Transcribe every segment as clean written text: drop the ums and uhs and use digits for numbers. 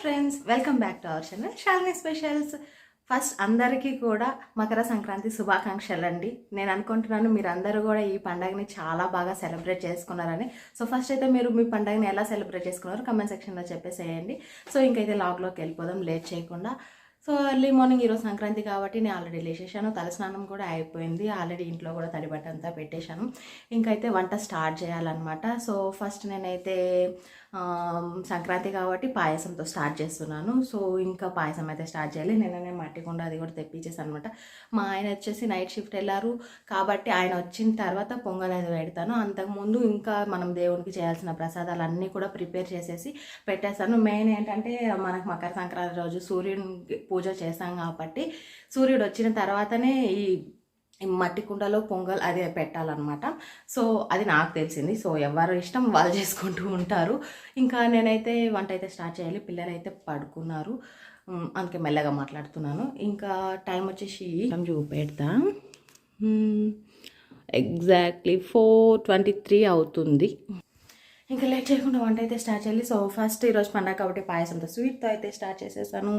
Friends, welcome back to our channel Shalini specials. First అందరికీ కూడా మకర సంక్రాంతి శుభాకాంక్షలు అండి. నేను అనుకుంటున్నాను మీరు అందరూ కూడా ఈ పండుగని చాలా బాగా సెలబ్రేట్ చేసుకున్నారని. సో ఫస్ట్ అయితే మీరు మీ పండుగని ఎలా సెలబ్రేట్ చేసుకున్నారో కమెంట్ సెక్షన్లో చెప్పేసేయండి. సో ఇంకైతే లాగ్లోకి వెళ్ళిపోదాం లేట్ చేయకుండా. సో ఎర్లీ మార్నింగ్ ఈరోజు సంక్రాంతి కాబట్టి నేను ఆల్రెడీ లేచేసాను, తలస్నానం కూడా అయిపోయింది, ఆల్రెడీ ఇంట్లో కూడా తడిబట్ట అంతా పెట్టేశాను. ఇంకైతే వంట స్టార్ట్ చేయాలన్నమాట. సో ఫస్ట్ నేనైతే సంక్రాంతి కాబట్టి పాయసంతో స్టార్ట్ చేస్తున్నాను. సో ఇంకా పాయసం అయితే స్టార్ట్ చేయాలి. నేననే మట్టి కుండ అది కూడా తెప్పించేసాను అనమాట. మా ఆయన వచ్చేసి నైట్ షిఫ్ట్ వెళ్ళారు కాబట్టి ఆయన వచ్చిన తర్వాత పొంగల్ అది పెడతాను. అంతకుముందు ఇంకా మనం దేవునికి చేయాల్సిన ప్రసాదాలు అన్నీ కూడా ప్రిపేర్ చేసేసి పెట్టేస్తాను. మెయిన్ ఏంటంటే మనకు మకర సంక్రాంతి రోజు సూర్యునికి పూజ చేస్తాం కాబట్టి సూర్యుడు వచ్చిన తర్వాతనే ఈ మట్టి కుండలో పొంగల్ అదే పెట్టాలన్నమాట. సో అది నాకు తెలిసింది. సో ఎవరు ఇష్టం వాళ్ళు చేసుకుంటూ ఉంటారు. ఇంకా నేనైతే వంట అయితే స్టార్ట్ చేయాలి. పిల్లలు అయితే పడుకున్నారు, అందుకే మెల్లగా మాట్లాడుతున్నాను. ఇంకా టైం వచ్చేసి చూపెడతా, ఎగ్జాక్ట్లీ 4:23 అవుతుంది. ఇంకా లేట్ చేయకుండా వంట అయితే స్టార్ట్ చేయాలి. సో ఫస్ట్ ఈరోజు పండగ కాబట్టి పాయసంతో స్వీట్తో అయితే స్టార్ట్ చేసేసాను.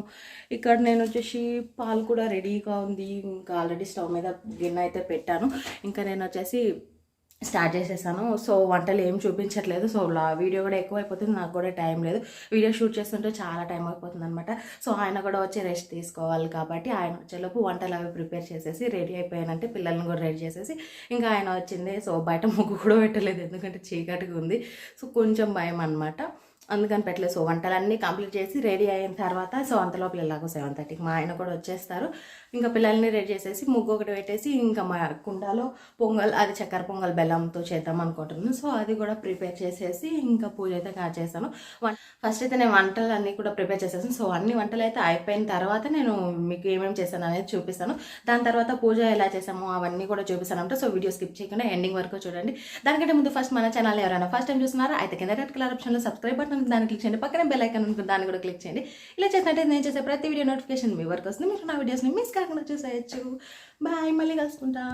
ఇక్కడ నేను వచ్చేసి పాలు కూడా రెడీగా ఉంది. ఇంకా ఆల్రెడీ స్టవ్ మీద గిన్నె అయితే పెట్టాను. ఇంకా నేను వచ్చేసి స్టార్ట్ చేసేసాను. సో వంటలు ఏం చూపించట్లేదు. సో వీడియో కూడా ఎక్కువ అయిపోతుంది, నాకు కూడా టైం లేదు. వీడియో షూట్ చేస్తుంటే చాలా టైం అయిపోతుంది అనమాట. సో ఆయన కూడా వచ్చి రెస్ట్ తీసుకోవాలి కాబట్టి ఆయన వచ్చేలోపు వంటలు అవి ప్రిపేర్ చేసేసి రెడీ అయిపోయానంటే పిల్లల్ని కూడా రెడీ చేసేసి ఇంకా ఆయన వచ్చింది. సో బయట ముగ్గు కూడా పెట్టలేదు ఎందుకంటే చీకటిగా ఉంది. సో కొంచెం భయం అనమాట, అందుకని పెట్టలేదు. సో వంటలన్నీ కంప్లీట్ చేసి రెడీ అయిన తర్వాత సో అంతలోపల ఎలాగో 7:30కి మా ఆయన కూడా వచ్చేస్తారు. ఇంకా పిల్లల్ని రెడీ చేసేసి ముగ్గు ఒకటి పెట్టేసి ఇంకా మా కుండలో పొంగల్, అది చక్కెర పొంగల్ బెల్లంతో చేద్దాం అనుకుంటున్నాను. సో అది కూడా ప్రిపేర్ చేసేసి ఇంకా పూజ అయితే చేస్తాను. ఫస్ట్ అయితే నేను వంటలు అన్నీ కూడా ప్రిపేర్ చేసేసాను. సో అన్ని వంటలు అయితే అయిపోయిన తర్వాత నేను మీకు ఏమేమి చేశాను అనేది చూపిస్తాను. దాని తర్వాత పూజ ఎలా చేసామో అవన్నీ కూడా చూపిస్తాను అంటే. సో వీడియో స్కిప్ చేయకుండా ఎండింగ్ వరకు చూడండి. దానికంటే ముందు ఫస్ట్ మన ఛానల్ ఎవరైనా ఫస్ట్ టైం చూస్తున్నారా అయితే కింద రెడ్ కలర్ ఆప్షన్లో సబ్స్క్రైబ్ బటన్ దాన్ని క్లిక్ చేయండి, పక్కనే బెల్ ఐకాన్ ఉంటుంది దాన్ని కూడా క్లిక్ చేయండి. ఇలా చేసినట్టే నేను చేసే ప్రతి వీడియో నోటిఫికేషన్ మీ వరకు వస్తుంది. మీరు నా వీడియోస్ని మిస్ కాకుండా చూసేయచ్చు. బాయ్, మళ్ళీ కలుసుకుంటా.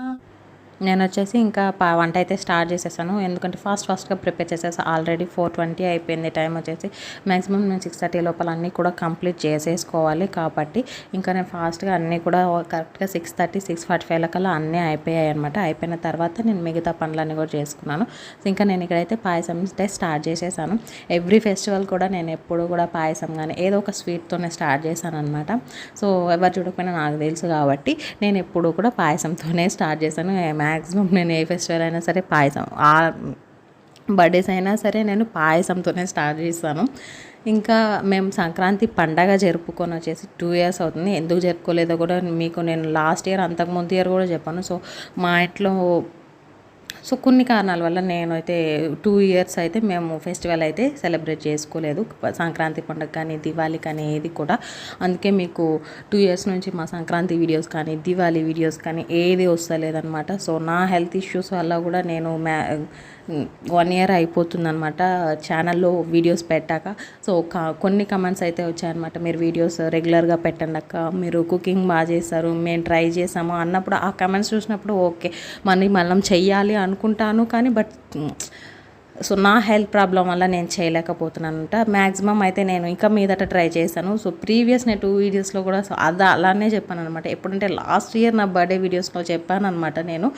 నేను వచ్చేసి ఇంకా వంట అయితే స్టార్ట్ చేసేసాను, ఎందుకంటే ఫాస్ట్గా ప్రిపేర్ చేసేసాను. ఆల్రెడీ 4:20 అయిపోయింది. టైం వచ్చేసి మ్యాక్సిమం నేను 6:30 లోపల అన్నీ కూడా కంప్లీట్ చేసేసుకోవాలి కాబట్టి ఇంకా నేను ఫాస్ట్గా అన్నీ కూడా కరెక్ట్గా 6:30, 6:45 కల్లా అన్నీ అయిపోయాయి అనమాట. అయిపోయిన తర్వాత నేను మిగతా పనులన్నీ కూడా చేసుకున్నాను. ఇంకా నేను ఇక్కడైతే పాయసం స్టార్ట్ చేసేసాను. ఎవ్రీ ఫెస్టివల్ కూడా నేను ఎప్పుడు కూడా పాయసం కానీ ఏదో ఒక స్వీట్తోనే స్టార్ట్ చేశాను అనమాట. సో ఎవరు చూడకపోయినా నాకు తెలుసు కాబట్టి నేను ఎప్పుడు కూడా పాయసంతోనే స్టార్ట్ చేశాను. మ్యాక్సిమం నేను ఏ ఫెస్టివల్ అయినా సరే పాయసం, బర్త్డేస్ అయినా సరే నేను పాయసంతోనే స్టార్ట్ చేస్తాను. ఇంకా మేము సంక్రాంతి పండగ జరుపుకొని వచ్చేసి 2 years అవుతుంది. ఎందుకు జరుపుకోలేదో కూడా మీకు నేను లాస్ట్ ఇయర్ అంతకుముందు ఇయర్ కూడా చెప్పాను. సో మా ఇంట్లో సో కొన్ని కారణాల వల్ల నేనైతే 2 years అయితే మేము ఫెస్టివల్ అయితే సెలబ్రేట్ చేసుకోలేదు, సంక్రాంతి పండుగ కానీ దివాళీ కానీ ఏది కూడా. అందుకే మీకు 2 years నుంచి మా సంక్రాంతి వీడియోస్ కానీ దివాళీ వీడియోస్ కానీ ఏది వస్తలేదన్నమాట. సో నా హెల్త్ ఇష్యూస్ వల్ల కూడా నేను 1 year అయిపోతుందన్నమాట ఛానల్లో వీడియోస్ పెట్టాక. సో కొన్ని కమెంట్స్ అయితే వచ్చాయన్నమాట, మీరు వీడియోస్ రెగ్యులర్గా పెట్టండి అక్క, మీరు కుకింగ్ బాగా చేస్తారు, మేము ట్రై చేసాము అన్నప్పుడు ఆ కమెంట్స్ చూసినప్పుడు ఓకే మనం చెయ్యాలి అనుకుంటాను కానీ సో నా హెల్త్ ప్రాబ్లం వల్ల నేను చేయలేకపోతున్నానంట. మ్యాక్సిమం అయితే నేను ఇంకా మీదట ట్రై చేశాను. సో ప్రీవియస్ నేను 2 వీడియోస్లో కూడా సో అలానే చెప్పాను అనమాట. ఎప్పుడంటే లాస్ట్ ఇయర్ నా బర్త్డే వీడియోస్లో చెప్పాను అనమాట, నేను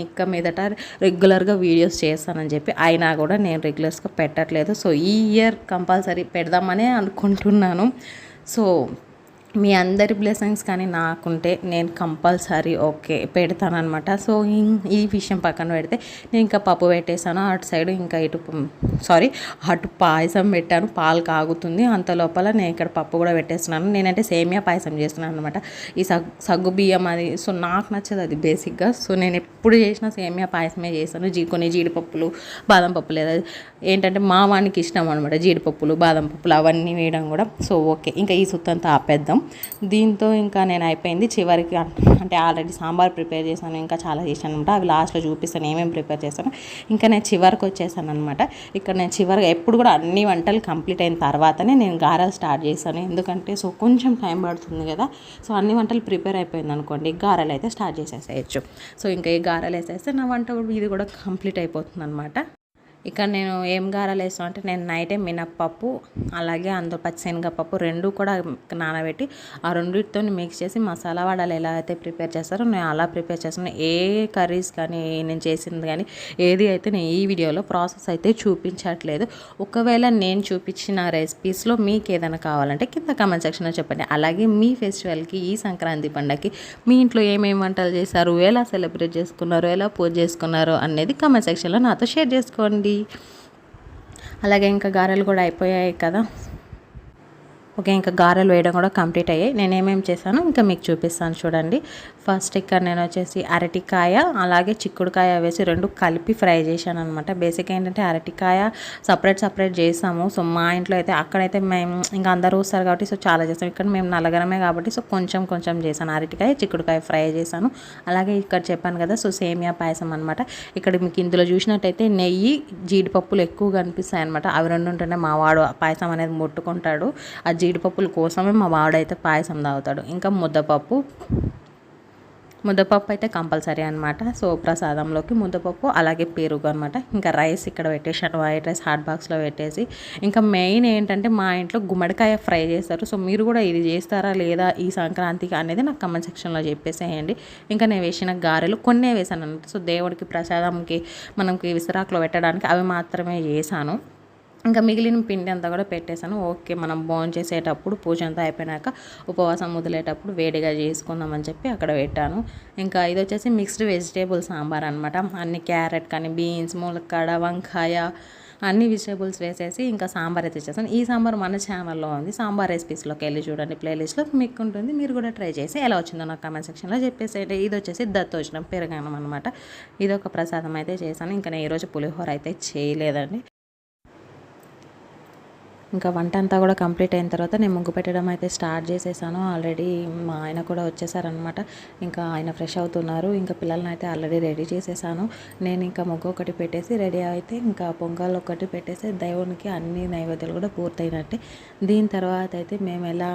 ఇంకా మీదట రెగ్యులర్గా వీడియోస్ చేస్తానని చెప్పి. అయినా కూడా నేను రెగ్యులర్స్గా పెట్టట్లేదు. సో ఈ ఇయర్ కంపల్సరీ పెడదామని అనుకుంటున్నాను. సో మీ అందరి బ్లెస్సింగ్స్ కానీ నాకుంటే నేను కంపల్సరీ ఓకే పెడతానమాట. సో ఈ విషయం పక్కన పెడితే నేను ఇంకా పప్పు పెట్టేసాను అటు సైడ్, ఇంకా అటు పాయసం పెట్టాను, పాలు కాగుతుంది. అంత లోపల నేను ఇక్కడ పప్పు కూడా పెట్టేస్తున్నాను. నేనంటే సేమియా పాయసం చేస్తున్నాను అనమాట. ఈ సగ్గు బియ్యం అది సో నాకు నచ్చదు అది బేసిక్గా. సో నేను ఎప్పుడు చేసినా సేమియా పాయసమే చేస్తాను. కొన్ని జీడిపప్పులు, బాదం పప్పు లేదా ఏంటంటే మా వానికి ఇష్టం అనమాట జీడిపప్పులు, బాదం పప్పులు అవన్నీ వేయడం కూడా. సో ఓకే ఇంకా ఈ సుత్తంతా ఆపేద్దాం. దీంతో ఇంకా నేను అయిపోయింది. చివరికి అంటే ఆల్రెడీ సాంబార్ ప్రిపేర్ చేశాను, ఇంకా చాలా చేశాను అనమాట. అవి లాస్ట్లో చూపిస్తాను ఏమేమి ప్రిపేర్ చేశాను. ఇంకా నేను చివరికి వచ్చేసాను అనమాట. ఇక్కడ నేను చివరిగా ఎప్పుడు కూడా అన్ని వంటలు కంప్లీట్ అయిన తర్వాతనే నేను గారెలు స్టార్ట్ చేశాను, ఎందుకంటే సో కొంచెం టైం పడుతుంది కదా. సో అన్ని వంటలు ప్రిపేర్ అయిపోయింది అనుకోండి, గారెలు అయితే స్టార్ట్ చేసేసేయచ్చు. సో ఇంకా ఈ గారెలు వేసేస్తే నా వంట ఇది కూడా కంప్లీట్ అయిపోతుంది అనమాట. ఇక్కడ నేను ఏం గారాలు వేస్తాను అంటే నేను నైటే మినప్పప్పు అలాగే అందులో పచ్చిశనగపప్పు రెండు కూడా నానబెట్టి ఆ రెండింటితో మిక్స్ చేసి మసాలా వడలు ఎలా అయితే ప్రిపేర్ చేస్తారో నేను అలా ప్రిపేర్ చేస్తాను. ఏ కర్రీస్ కానీ నేను చేసింది కానీ ఏది అయితే నేను ఈ వీడియోలో ప్రాసెస్ అయితే చూపించట్లేదు. ఒకవేళ నేను చూపించిన రెసిపీస్లో మీకు ఏదైనా కావాలంటే కింద కామెంట్ సెక్షన్లో చెప్పండి. అలాగే మీ ఫెస్టివల్కి ఈ సంక్రాంతి పండగకి మీ ఇంట్లో ఏమేమి వంటలు చేశారు, ఎలా సెలబ్రేట్ చేసుకున్నారు, ఎలా పూజ చేసుకున్నారు అనేది కామెంట్ సెక్షన్లో నాతో షేర్ చేసుకోండి. అలాగే ఇంకా గారెలు కూడా అయిపోయాయి కదా. ఓకే, ఇంకా గారెలు వేయడం కూడా కంప్లీట్ అయ్యాయి. నేను ఏమేమి చేశానో ఇంకా మీకు చూపిస్తాను చూడండి. ఫస్ట్ ఇక్కడ నేను వచ్చేసి అరటికాయ అలాగే చిక్కుడుకాయ వేసి రెండు కలిపి ఫ్రై చేశాను అనమాట. బేసిక్ ఏంటంటే అరటికాయ సపరేట్ చేసాము. సో మా ఇంట్లో అయితే అక్కడైతే మేము ఇంకా అందరూ వస్తారు కాబట్టి సో చాలా చేస్తాం. ఇక్కడ మేము నలగరమే కాబట్టి సో కొంచెం చేశాను. అరటికాయ చిక్కుడుకాయ ఫ్రై చేశాను. అలాగే ఇక్కడ చెప్పాను కదా సో సేమియా పాయసం అనమాట. ఇక్కడ మీకు ఇందులో చూసినట్టయితే నెయ్యి జీడిపప్పులు ఎక్కువ కనిపిస్తాయి అనమాట. అవి రెండు ఉంటేనే మా వాడు పాయసం అనేది ముట్టుకుంటాడు. ఆ జీడిపప్పుల కోసమే మా వాడైతే పాయసం తాగుతాడు. ఇంకా ముద్దపప్పు అయితే కంపల్సరీ అనమాట. సో ప్రసాదంలోకి ముద్దపప్పు అలాగే పెరుగు అనమాట. ఇంకా రైస్ ఇక్కడ పెట్టేసాను, వైట్ రైస్ హాట్ బాక్స్లో పెట్టేసి. ఇంకా మెయిన్ ఏంటంటే మా ఇంట్లో గుమ్మడికాయ ఫ్రై చేస్తారు. సో మీరు కూడా ఇది చేస్తారా లేదా ఈ సంక్రాంతికి అనేది నాకు కమెంట్ సెక్షన్లో చెప్పేసేయండి. ఇంకా నేను వేసిన గారెలు కొన్నే వేసాను అనమాట. సో దేవుడికి ప్రసాదంకి మనకి విసరాకులో పెట్టడానికి అవి మాత్రమే చేశాను. ఇంకా మిగిలిన పిండి అంతా కూడా పెట్టేశాను. ఓకే, మనం భోజనం చేసేటప్పుడు పూజ అంతా అయిపోయినాక ఉపవాసం వదిలేటప్పుడు వేడిగా చేసుకుందామని చెప్పి అక్కడ పెట్టాను. ఇంకా ఇది వచ్చేసి మిక్స్డ్ వెజిటేబుల్ సాంబార్ అనమాట. అన్ని క్యారెట్ కానీ బీన్స్, ములక్కాడ, వంకాయ అన్ని వెజిటేబుల్స్ వేసేసి ఇంకా సాంబార్ అయితే చేస్తాను. ఈ సాంబార్ మన ఛానల్లో ఉంది, సాంబార్ రెసిపీస్లోకి వెళ్ళి చూడండి, ప్లేలిస్ట్లో మీకు ఉంటుంది. మీరు కూడా ట్రై చేసి ఎలా వచ్చిందో నాకు కామెంట్ సెక్షన్లో చెప్పేసేయండి. ఇది వచ్చేసి దత్తోజనం పెరగానం అనమాట. ఇది ఒక ప్రసాదం అయితే చేశాను. ఇంకా నేను ఈరోజు పులిహోర అయితే చేయలేదండి. ఇంకా వంట అంతా కూడా కంప్లీట్ అయిన తర్వాత నేను ముగ్గు పెట్టడం అయితే స్టార్ట్ చేసేసాను. ఆల్రెడీ మా ఆయన కూడా వచ్చేసారనమాట. ఇంకా ఆయన ఫ్రెష్ అవుతున్నారు. ఇంకా పిల్లల్ని అయితే ఆల్రెడీ రెడీ చేసేసాను. నేను ఇంకా ముగ్గు ఒకటి పెట్టేసి రెడీ అయితే ఇంకా పొంగల్ ఒకటి పెట్టేసి దేవునికి అన్ని నైవేద్యాలు కూడా పూర్తయినట్టే. దీని తర్వాత అయితే మేము ఎలా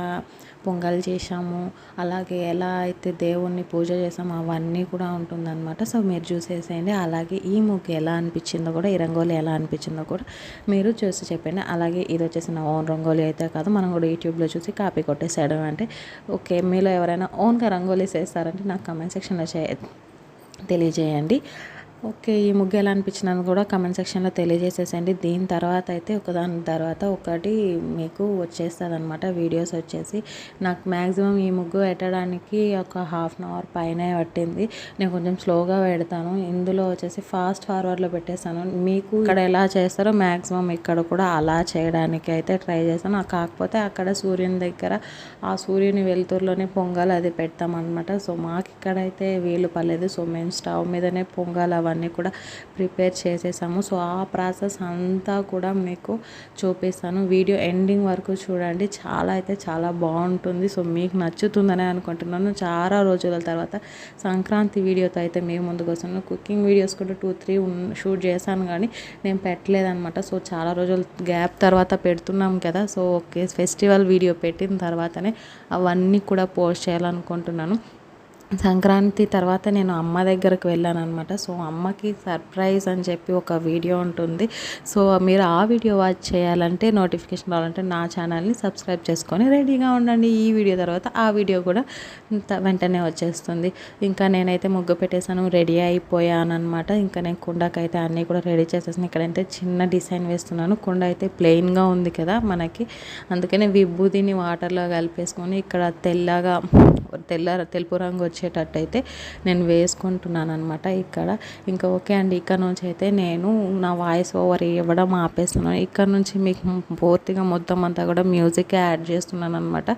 పొంగల్ చేసాము అలాగే ఎలా అయితే దేవుణ్ణి పూజ చేసాము అవన్నీ కూడా ఉంటుందన్నమాట. సో మీరు చూసేసేయండి. అలాగే ఈ ముగ్గు ఎలా అనిపించిందో కూడా, ఈ రంగోలి ఎలా అనిపించిందో కూడా మీరు చూసి చెప్పండి. అలాగే ఇది వచ్చేసి నా ఓన్ రంగోలీ అయితే కాదు, మనం కూడా యూట్యూబ్లో చూసి కాపీ కొట్టేసేయడం. అంటే ఓకే, మీలో ఎవరైనా ఓన్గా రంగోలీస్ వేస్తారంటే నాకు కామెంట్ సెక్షన్లో తెలియజేయండి. ఓకే, ఈ ముగ్గు ఎలా అనిపించినది కూడా కామెంట్ సెక్షన్లో తెలియజేసేసండి. దీని తర్వాత అయితే ఒకదాని తర్వాత ఒకటి మీకు వచ్చేస్తుంది అనమాట. వీడియోస్ వచ్చేసి నాకు మ్యాక్సిమం ఈ ముగ్గు పెట్టడానికి ఒక హాఫ్ అన్ అవర్ పైనే పట్టింది. నేను కొంచెం స్లోగా పెడతాను. ఇందులో వచ్చేసి ఫాస్ట్ ఫార్వర్డ్లో పెట్టేస్తాను. మీకు ఇక్కడ ఎలా చేస్తారో మ్యాక్సిమం ఇక్కడ కూడా అలా చేయడానికి అయితే ట్రై చేస్తాను. కాకపోతే అక్కడ సూర్యుని దగ్గర ఆ సూర్యుని వెలుతురులోనే పొంగల్ అది పెడతామన్నమాట. సో మాకు ఇక్కడైతే వీలు పర్లేదు. సో మేము స్టవ్ మీదనే పొంగల్ అవన్నీ కూడా ప్రిపేర్ చేసేసాము. సో ఆ ప్రాసెస్ అంతా కూడా మీకు చూపిస్తాను. వీడియో ఎండింగ్ వరకు చూడండి, చాలా అయితే చాలా బాగుంటుంది. సో మీకు నచ్చుతుందని అనుకుంటున్నాను. చాలా రోజుల తర్వాత సంక్రాంతి వీడియోతో అయితే మేము ముందుకు వస్తున్నాను. కుకింగ్ వీడియోస్ కూడా 2-3 షూట్ చేశాను కానీ నేను పెట్టలేదన్నమాట. సో చాలా రోజుల గ్యాప్ తర్వాత పెడుతున్నాం కదా. సో ఓకే, ఫెస్టివల్ వీడియో పెట్టిన తర్వాతనే అవన్నీ కూడా పోస్ట్ చేయాలనుకుంటున్నాను. సంక్రాంతి తర్వాత నేను అమ్మ దగ్గరకు వెళ్ళాను అనమాట. సో అమ్మకి సర్ప్రైజ్ అని చెప్పి ఒక వీడియో ఉంటుంది. సో మీరు ఆ వీడియో వాచ్ చేయాలంటే, నోటిఫికేషన్ రావాలంటే నా ఛానల్ని సబ్స్క్రైబ్ చేసుకొని రెడీగా ఉండండి. ఈ వీడియో తర్వాత ఆ వీడియో కూడా వెంటనే వచ్చేస్తుంది. ఇంకా నేనైతే ముగ్గు పెట్టేశాను, రెడీ అయిపోయాను అనమాట. ఇంకా నేను కుండకైతే అన్నీ కూడా రెడీ చేసేసాను. ఇక్కడైతే చిన్న డిజైన్ వేస్తున్నాను. కుండ అయితే ప్లెయిన్గా ఉంది కదా మనకి, అందుకనే విభూదిని వాటర్లో కలిపేసుకొని ఇక్కడ తెలుపు రంగు వచ్చేటట్టయితే నేను వేసుకుంటున్నాను అనమాట ఇక్కడ. ఇంకా ఓకే అండి, ఇక్కడ నుంచి అయితే నేను నా వాయిస్ ఓవర్ ఇవ్వడం ఆపేస్తున్నాను. ఇక్కడ నుంచి మీకు పూర్తిగా మొత్తం అంతా కూడా మ్యూజిక్ యాడ్ చేస్తున్నాను అనమాట.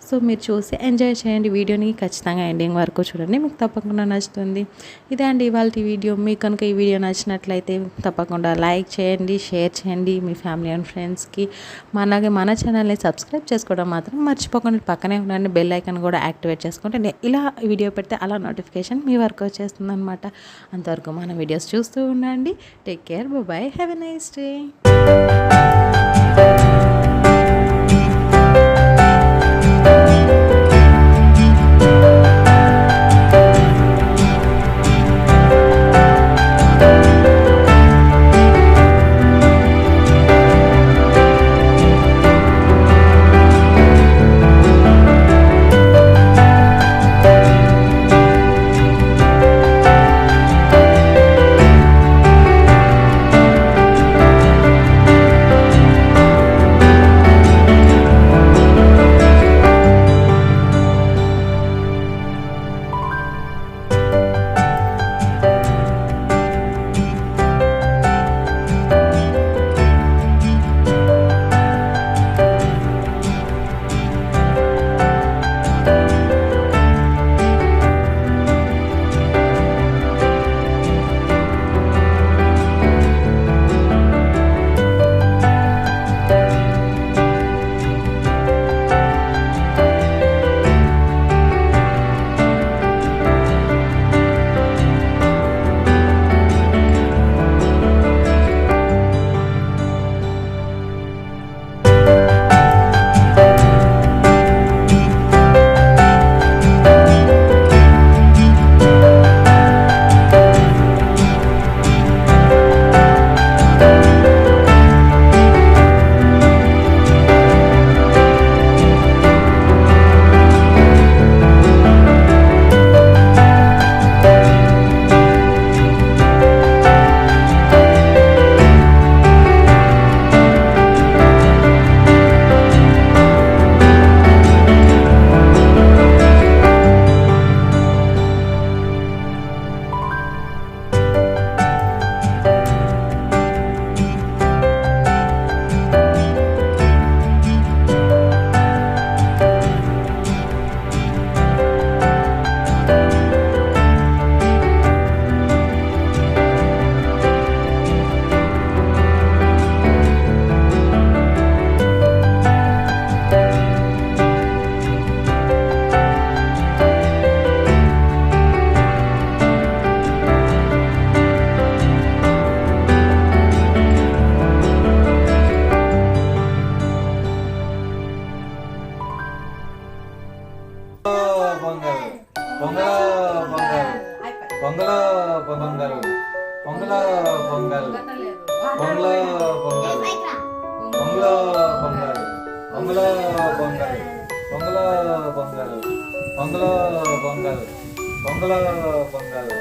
సో మీరు చూసి ఎంజాయ్ చేయండి. వీడియోని ఖచ్చితంగా ఎండింగ్ వరకు చూడండి, మీకు తప్పకుండా నచ్చుతుంది. ఇదే అండి ఇవాళ వీడియో. మీకు కనుక ఈ వీడియో నచ్చినట్లయితే తప్పకుండా లైక్ చేయండి, షేర్ చేయండి మీ ఫ్యామిలీ అండ్ ఫ్రెండ్స్కి. అలాగే మన ఛానల్ని సబ్స్క్రైబ్ చేసుకోవడం మాత్రం మర్చిపోకండి. పక్కనే ఉండండి బెల్ ఐకాన్ కూడా యాక్టివేట్ చేసుకుంటే ఇలా వీడియో పెడితే అలా నోటిఫికేషన్ మీ వరకు వచ్చేస్తుంది అనమాట. అంతవరకు మన వీడియోస్ చూస్తూ ఉండండి. Take care, bye, have a nice day. Pongal Pongal Pongal Pongal Pongal Pongal Pongal Pongal Pongal Pongal Pongal Pongal Pongal Pongal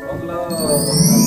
Pongal pongal